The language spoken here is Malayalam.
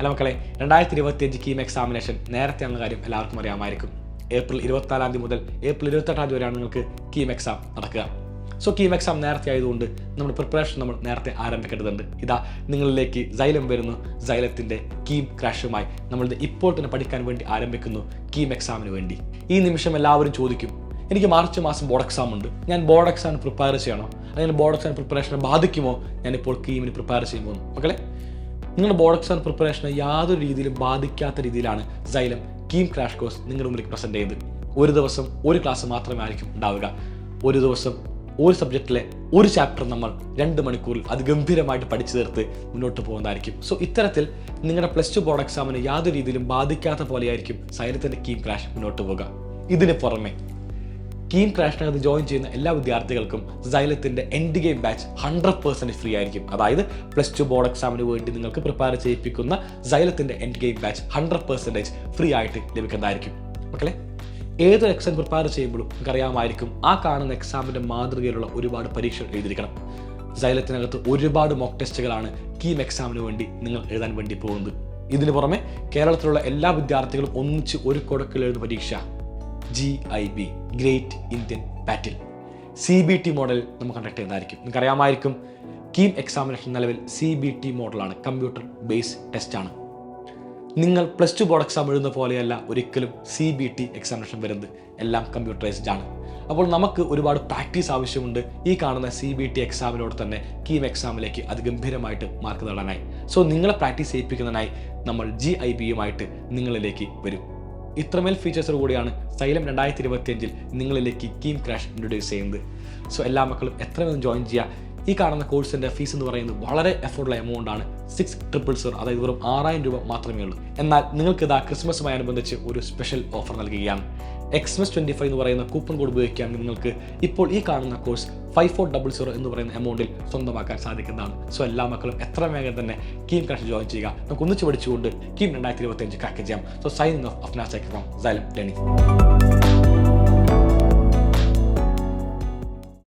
അല്ല മക്കളെ, 2025 കീം എക്സാമിനേഷൻ നേരത്തെയുള്ള കാര്യം എല്ലാവർക്കും അറിയാമായിരിക്കും. ഏപ്രിൽ 24 മുതൽ ഏപ്രിൽ 28 വരെയാണ് നിങ്ങൾക്ക് കീം എക്സാം നടക്കുക. സോ കീം എക്സാം നേരത്തെ ആയതുകൊണ്ട് നമ്മുടെ പ്രിപ്പറേഷൻ നമ്മൾ നേരത്തെ ആരംഭിക്കേണ്ടതുണ്ട്. ഇതാ നിങ്ങളിലേക്ക് സൈലം വരുന്നു. സൈലത്തിൻ്റെ കീം ക്രാഷുമായി നമ്മളിത് ഇപ്പോൾ തന്നെ പഠിക്കാൻ വേണ്ടി ആരംഭിക്കുന്നു കീം എക്സാമിന് വേണ്ടി. ഈ നിമിഷം എല്ലാവരും ചോദിക്കും, എനിക്ക് മാർച്ച് മാസം ബോർഡ് എക്സാം ഉണ്ട്, ഞാൻ ബോർഡ് എക്സാമിന് പ്രിപ്പയർ ചെയ്യണോ, അല്ലെങ്കിൽ ബോർഡ് എക്സാം പ്രിപ്പറേഷനെ ബാധിക്കുമോ ഞാനിപ്പോൾ കീമിന് പ്രിപ്പയർ ചെയ്യുമ്പോൾ? മക്കളെ, നിങ്ങളുടെ ബോർഡ് എക്സാം പ്രിപ്പറേഷനെ യാതൊരു രീതിയിലും ബാധിക്കാത്ത രീതിയിലാണ് സൈലം കീം ക്രാഷ് കോഴ്സ് നിങ്ങളുടെ മുമ്പിലേക്ക് പ്രസൻറ്റ് ചെയ്യുന്നത്. ഒരു ദിവസം ഒരു ക്ലാസ് മാത്രമേ ആയിരിക്കും ഉണ്ടാവുക. ഒരു ദിവസം ഒരു സബ്ജക്റ്റിലെ ഒരു ചാപ്റ്റർ നമ്മൾ 2 മണിക്കൂറിൽ അതിഗംഭീരമായിട്ട് പഠിച്ചു തീർത്ത് മുന്നോട്ട് പോകുന്നതായിരിക്കും. സോ ഇത്തരത്തിൽ നിങ്ങളുടെ പ്ലസ് 2 ബോർഡ് എക്സാമിന് യാതൊരു രീതിയിലും ബാധിക്കാത്ത പോലെയായിരിക്കും സൈലത്തിൻ്റെ കീം ക്രാഷ് മുന്നോട്ട് പോകുക. ഇതിന് പുറമെ കീം ക്രാഷിനകത്ത് ജോയിൻ ചെയ്യുന്ന എല്ലാ വിദ്യാർത്ഥികൾക്കും സൈലത്തിൻ്റെ എൻഡ് ഗെയിം ബാച്ച് 100% ഫ്രീ ആയിരിക്കും. അതായത് പ്ലസ് 2 ബോർഡ് എക്സാമിന് വേണ്ടി നിങ്ങൾക്ക് പ്രിപ്പയർ ചെയ്യിപ്പിക്കുന്ന സൈലത്തിൻ്റെ എൻഡ് ഗെയിം ബാച്ച് 100% ഫ്രീ ആയിട്ട് ലഭിക്കുന്നതായിരിക്കും. മക്കളെ, ഏതൊരു എക്സാം പ്രിപ്പയർ ചെയ്യുമ്പോഴും നമുക്കറിയാമായിരിക്കും ആ കാണുന്ന എക്സാമിൻ്റെ മാതൃകയിലുള്ള ഒരുപാട് പരീക്ഷകൾ എഴുതിയിരിക്കണം. സൈലത്തിനകത്ത് ഒരുപാട് മോക്ക് ടെസ്റ്റുകളാണ് കീം എക്സാമിന് വേണ്ടി നിങ്ങൾ എഴുതാൻ വേണ്ടി പോകുന്നത്. ഇതിന് പുറമെ കേരളത്തിലുള്ള എല്ലാ വിദ്യാർത്ഥികളും ഒന്നിച്ച് ഒരു കൊടുക്കൽ എഴുതുന്ന പരീക്ഷ GIB ഗ്രേറ്റ് ഇന്ത്യൻ ബാറ്റിൽ CBT മോഡലിൽ നമുക്ക് കണ്ടക്ട് ചെയ്യുന്നതായിരിക്കും. നിങ്ങൾക്കറിയാമായിരിക്കും കീം എക്സാമിനേഷൻ നിലവിൽ CBT മോഡലാണ്, കമ്പ്യൂട്ടർ ബേസ് ടെസ്റ്റാണ്. നിങ്ങൾ പ്ലസ് 2 ബോർഡ് എക്സാം എഴുതുന്ന പോലെയല്ല ഒരിക്കലും CBT എക്സാമിനേഷൻ വരുന്നത്, എല്ലാം കമ്പ്യൂട്ടറൈസ്ഡ് ആണ്. അപ്പോൾ നമുക്ക് ഒരുപാട് പ്രാക്ടീസ് ആവശ്യമുണ്ട് ഈ കാണുന്ന CBT എക്സാമിനോട് തന്നെ കീം എക്സാമിലേക്ക് അതിഗംഭീരമായിട്ട് മാർക്ക് നേടാനായി. സോ നിങ്ങളെ പ്രാക്ടീസ് ചെയ്യിപ്പിക്കുന്നതിനായി നമ്മൾ GIBയുമായിട്ട് നിങ്ങളിലേക്ക് വരും. ഇത്രമേൽ ഫീച്ചേഴ്സോട് കൂടിയാണ് സൈലം 2025 നിങ്ങളിലേക്ക് കീം ക്രാഷ് ഇൻട്രൊഡ്യൂസ് ചെയ്യുന്നത്. സോ എല്ലാ മക്കളും എത്രയും ജോയിൻ ചെയ്യുക. ഈ കാണുന്ന കോഴ്സിൻ്റെ ഫീസ് എന്ന് പറയുന്നത് വളരെ അഫോർഡബിൾ എമൗണ്ട് ആണ്. 6000, അതായത് വെറും 6000 രൂപ മാത്രമേ ഉള്ളൂ. എന്നാൽ നിങ്ങൾക്ക് ഇതാ ക്രിസ്മസുമായി അനുബന്ധിച്ച് ഒരു സ്പെഷ്യൽ ഓഫർ നൽകുകയാണ്. XMS25 എന്ന് പറയുന്ന കൂപ്പൺ കോഡ് ഉപയോഗിക്കുകയാണെങ്കിൽ നിങ്ങൾക്ക് ഇപ്പോൾ ഈ കാണുന്ന കോഴ്സ് 5400 എന്ന് പറയുന്ന എമൗണ്ടിൽ സ്വന്തമാക്കാൻ സാധിക്കുന്നതാണ്. സോ എല്ലാ മക്കളും എത്ര വേഗം തന്നെ കീം ക്രാഷ് ജോയിൻ ചെയ്യുക. നമുക്ക് ഒന്നിച്ച് പഠിച്ചുകൊണ്ട് കീം 2025 ക്രാക്ക് ചെയ്യാം. So signing off Afnas from xylem learning.